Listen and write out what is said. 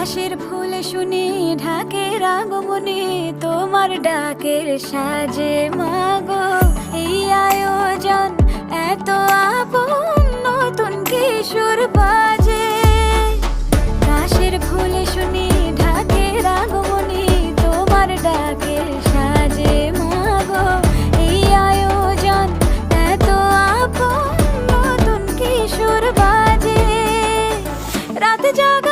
কাশের ফুল শুনি ঢাকের আগমনে, তোমার ডাকের সাজে মাগো এই আয়োজন এত আপন, নতুন কিশোর বাজে। কাশের ফুল শুনি ঢাকের আগমনে, তোমার ডাকের সাজে মাগো এই আয়োজন এত আপন, নতুন কিশোর বাজে। রাত জাগা